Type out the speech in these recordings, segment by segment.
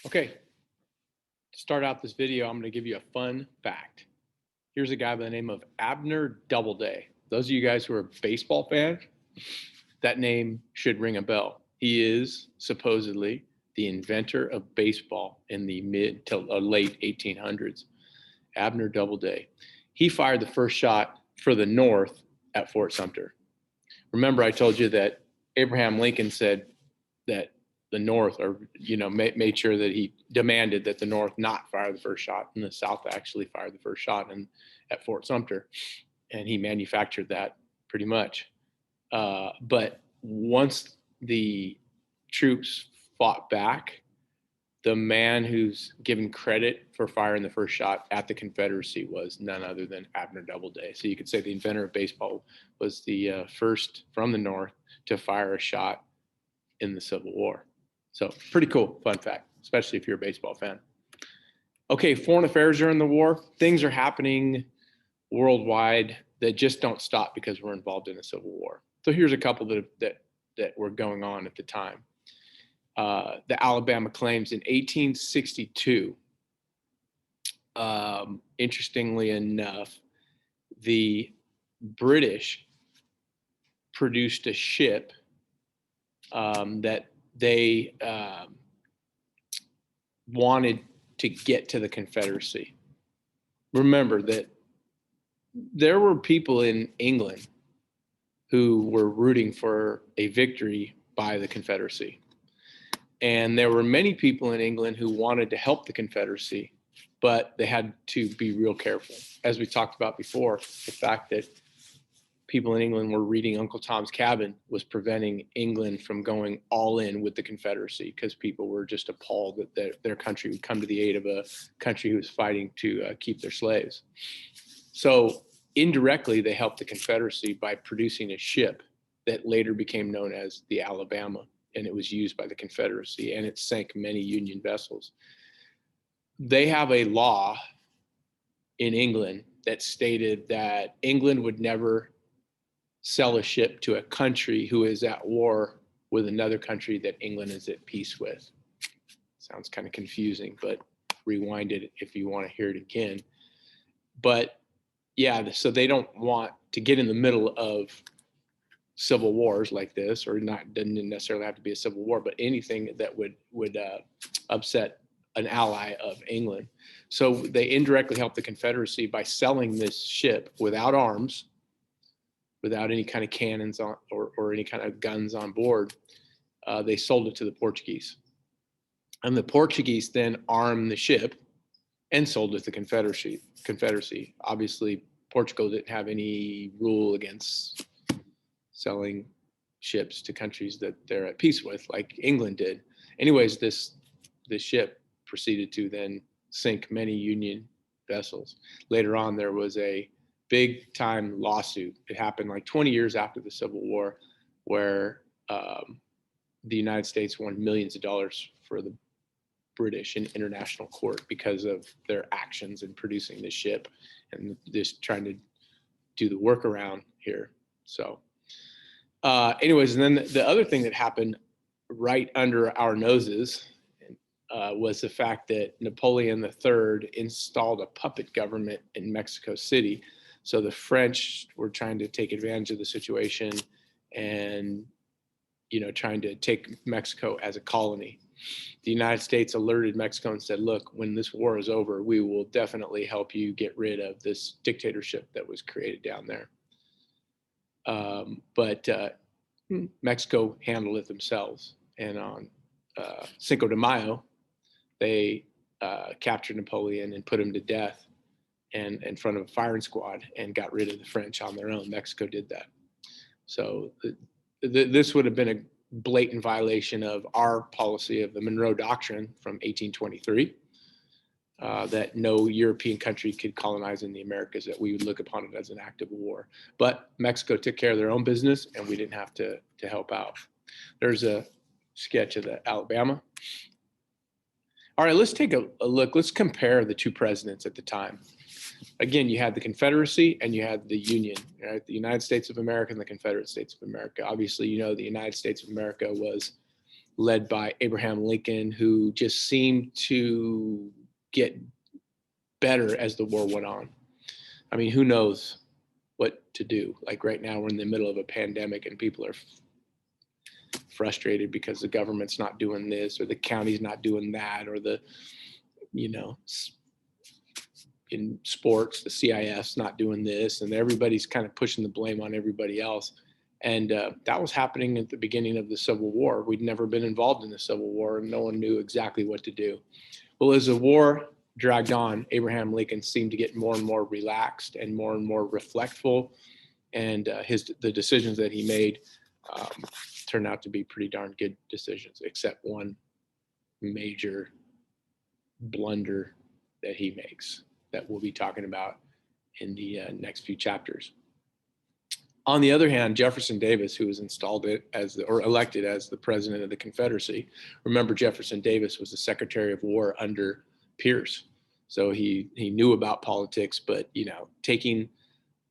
Okay, to start out this video, I'm going to give you a fun fact. Here's a guy by the name of Abner Doubleday. Those of you guys who are baseball fans, that name should ring a bell. He is supposedly the inventor of baseball in the mid to late 1800s. Abner Doubleday. He fired the first shot for the North at Fort Sumter. Remember, I told you that Abraham Lincoln said that the North, or made sure that he demanded that the North not fire the first shot, and the South actually fired the first shot at Fort Sumter, and he manufactured that pretty much. But once the troops fought back, the man who's given credit for firing the first shot at the Confederacy was none other than Abner Doubleday. So you could say the inventor of baseball was the first from the North to fire a shot in the Civil War. So pretty cool, fun fact, especially if you're a baseball fan. Okay, foreign affairs during the war. Things are happening worldwide that just don't stop because we're involved in a civil war. So here's a couple that were going on at the time. The Alabama claims in 1862. Interestingly enough, the British produced a ship that they wanted to get to the Confederacy. Remember that there were people in England who were rooting for a victory by the Confederacy. And there were many people in England who wanted to help the Confederacy, but they had to be real careful. As we talked about before, the fact that people in England were reading Uncle Tom's Cabin was preventing England from going all in with the Confederacy, because people were just appalled that their country would come to the aid of a country who was fighting to keep their slaves. So indirectly, they helped the Confederacy by producing a ship that later became known as the Alabama, and it was used by the Confederacy, and it sank many Union vessels. They have a law in England that stated that England would never sell a ship to a country who is at war with another country that England is at peace with. Sounds kind of confusing, but rewind it if you want to hear it again. But yeah, so they don't want to get in the middle of civil wars like this, or not, doesn't necessarily have to be a civil war, but anything that would upset an ally of England. So they indirectly helped the Confederacy by selling this ship without arms, without any kind of cannons on, or any kind of guns on board. They sold it to the Portuguese. And the Portuguese then armed the ship and sold it to the Confederacy. Obviously, Portugal didn't have any rule against selling ships to countries that they're at peace with, like England did. Anyways, this ship proceeded to then sink many Union vessels. Later on, there was a big time lawsuit. It happened like 20 years after the Civil War, where the United States won millions of dollars for the British in international court because of their actions in producing this ship and just trying to do the workaround here. So anyways, and then the other thing that happened right under our noses was the fact that Napoleon III installed a puppet government in Mexico City. So the French were trying to take advantage of the situation and, trying to take Mexico as a colony. The United States alerted Mexico and said, look, when this war is over, we will definitely help you get rid of this dictatorship that was created down there. But Mexico handled it themselves. And on Cinco de Mayo, they captured Napoleon and put him to death and in front of a firing squad and got rid of the French on their own. Mexico did that. So this would have been a blatant violation of our policy of the Monroe Doctrine from 1823, that no European country could colonize in the Americas, that we would look upon it as an act of war. But Mexico took care of their own business, and we didn't have to help out. There's a sketch of the Alabama. All right, let's take a look. Let's compare the two presidents at the time. Again, you had the Confederacy and you had the Union, right? The United States of America and the Confederate States of America. Obviously, the United States of America was led by Abraham Lincoln, who just seemed to get better as the war went on. I mean, who knows what to do? Like right now, we're in the middle of a pandemic and people are frustrated because the government's not doing this or the county's not doing that, or the, you know, in sports, the CIF's not doing this, and everybody's kind of pushing the blame on everybody else. And that was happening at the beginning of the Civil War. We'd never been involved in the Civil War, and no one knew exactly what to do. Well, as the war dragged on, Abraham Lincoln seemed to get more and more relaxed and more reflectful, and the decisions that he made turned out to be pretty darn good decisions, except one major blunder that he makes that we'll be talking about in the next few chapters. On the other hand, Jefferson Davis, who was elected as the president of the Confederacy, remember Jefferson Davis was the Secretary of War under Pierce, so he knew about politics. But you know, taking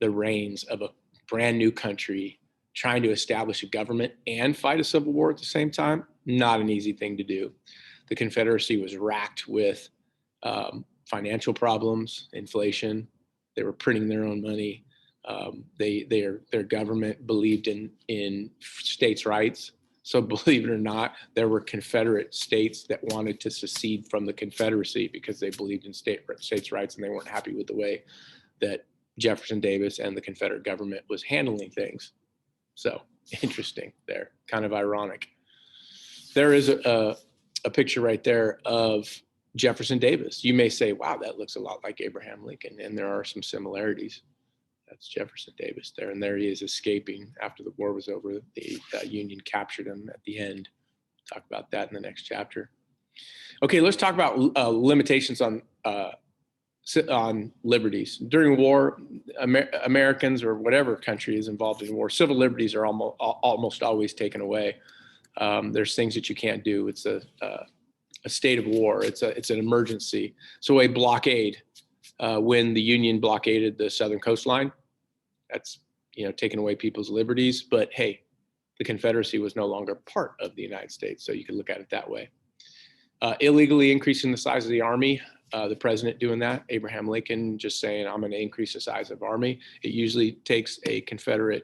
the reins of a brand new country, trying to establish a government and fight a civil war at the same time, not an easy thing to do. The Confederacy was racked with financial problems, inflation. They were printing their own money. Their government believed in states' rights. So believe it or not, there were Confederate states that wanted to secede from the Confederacy because they believed in states' rights, and they weren't happy with the way that Jefferson Davis and the Confederate government was handling things. So interesting there, kind of ironic. There is a picture right there of Jefferson Davis. You may say, wow, that looks a lot like Abraham Lincoln, and there are some similarities. That's Jefferson Davis there, and there he is escaping after the war was over. The Union captured him at the end. Talk about that in the next chapter. Okay, let's talk about limitations on liberties. During war, Americans or whatever country is involved in war, civil liberties are almost always taken away. There's things that you can't do. It's a state of war. It's an emergency. So a blockade, when the Union blockaded the southern coastline, that's, you know, taking away people's liberties. But hey, the Confederacy was no longer part of the United States, so you could look at it that way. Illegally increasing the size of the army, the president doing that, Abraham Lincoln just saying, I'm going to increase the size of army. It usually takes a congressional,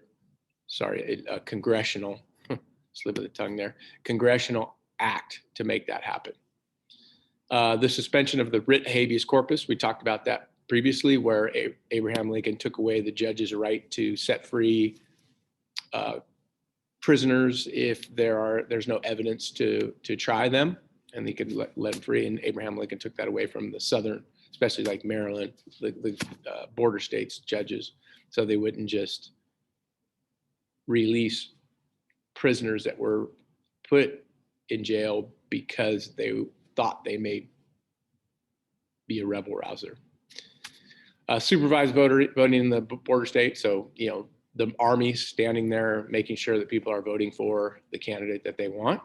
slip of the tongue there, congressional act to make that happen. The suspension of the writ habeas corpus, we talked about that previously, where Abraham Lincoln took away the judge's right to set free prisoners if there's no evidence to try them, and he could let them free. And Abraham Lincoln took that away from the southern, especially like Maryland, the border states judges, so they wouldn't just release prisoners that were put in jail because they thought they may be a rebel rouser. Supervised voting in the border state. So, you know, the army standing there, making sure that people are voting for the candidate that they want.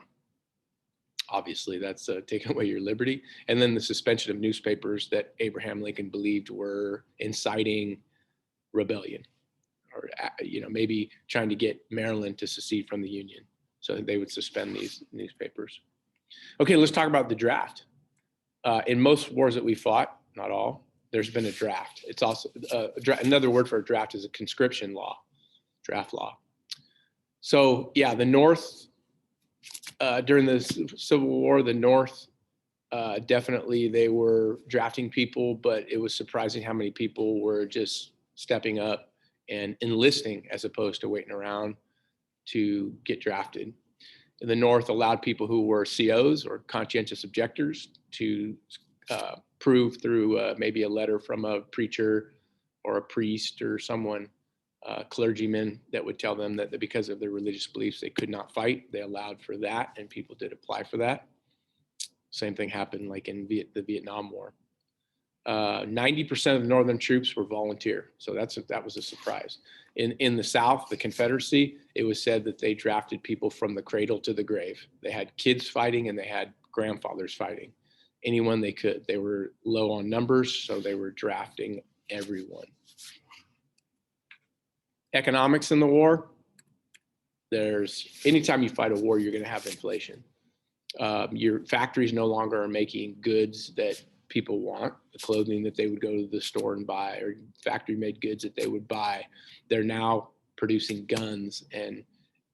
Obviously, that's taking away your liberty. And then the suspension of newspapers that Abraham Lincoln believed were inciting rebellion, or, you know, maybe trying to get Maryland to secede from the Union. So they would suspend these newspapers. Okay, let's talk about the draft. In most wars that we fought, not all, there's been a draft. It's also another word for a draft is a conscription law, draft law. So yeah, the North, during the Civil War, the North, definitely they were drafting people, but it was surprising how many people were just stepping up and enlisting as opposed to waiting around to get drafted. And the North allowed people who were COs or conscientious objectors to prove through maybe a letter from a preacher or a priest or someone, clergyman, that would tell them that because of their religious beliefs they could not fight. They allowed for that, and people did apply for that. Same thing happened like in the Vietnam War. 90% of the Northern troops were volunteer, so that was a surprise. In the South, the Confederacy, it was said that they drafted people from the cradle to the grave. They had kids fighting and they had grandfathers fighting. Anyone they could. They were low on numbers, so they were drafting everyone. Economics in the war. Anytime you fight a war, you're going to have inflation. Your factories no longer are making goods that people want, the clothing that they would go to the store and buy, or factory made goods that they would buy. They're now producing guns and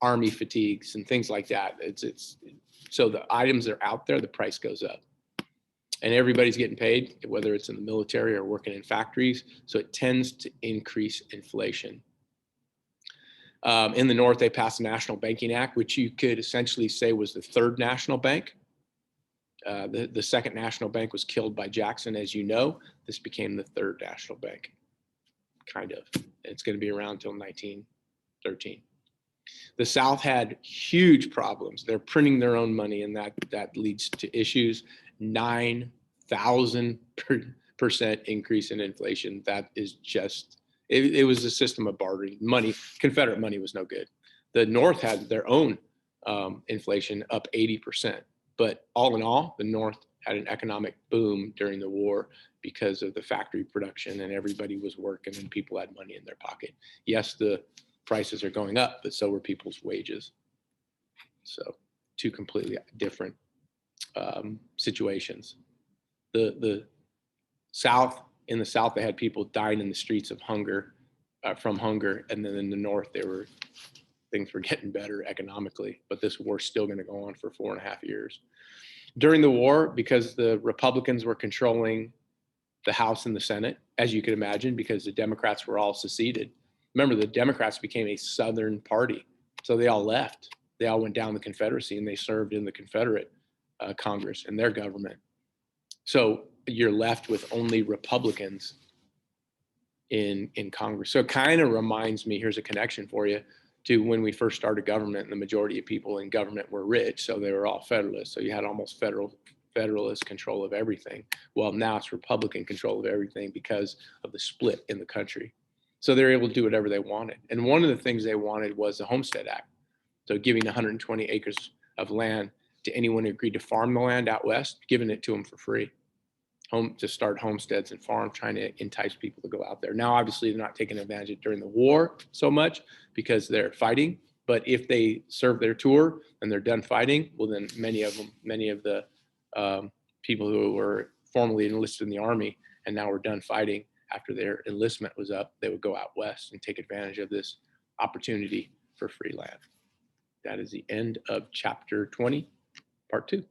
army fatigues and things like that. It's so the items that are out there, the price goes up. And everybody's getting paid, whether it's in the military or working in factories. So it tends to increase inflation. In the North, they passed the National Banking Act, which you could essentially say was the third national bank. The second national bank was killed by Jackson, as you know. This became the third national bank, kind of. It's going to be around until 1913. The South had huge problems. They're printing their own money, and that leads to issues. 9,000% increase in inflation. That is just, it was a system of bartering. Money, Confederate money was no good. The North had their own inflation up 80%. But all in all, the North had an economic boom during the war because of the factory production, and everybody was working and people had money in their pocket. Yes, the prices are going up, but so were people's wages. So two completely different situations. The South, in the South, they had people dying in the streets of hunger, from hunger, and then in the North, things were getting better economically. But this war's still going to go on for 4.5 years. During the war, because the Republicans were controlling the House and the Senate, as you could imagine, because the Democrats were all seceded. Remember, the Democrats became a Southern party, so they all left. They all went down the Confederacy, and they served in the Confederate Congress and their government. So you're left with only Republicans in Congress. So it kind of reminds me, here's a connection for you, to when we first started government, and the majority of people in government were rich, so they were all Federalists. So you had almost Federalist control of everything. Well, now it's Republican control of everything because of the split in the country. So they're able to do whatever they wanted. And one of the things they wanted was the Homestead Act. So giving 120 acres of land to anyone who agreed to farm the land out west, giving it to them for free. To start homesteads and farm, trying to entice people to go out there. Now, obviously, they're not taking advantage of during the war so much because they're fighting. But if they serve their tour and they're done fighting, well, then many of the people who were formerly enlisted in the Army and now were done fighting after their enlistment was up, they would go out west and take advantage of this opportunity for free land. That is the end of chapter 20, part 2.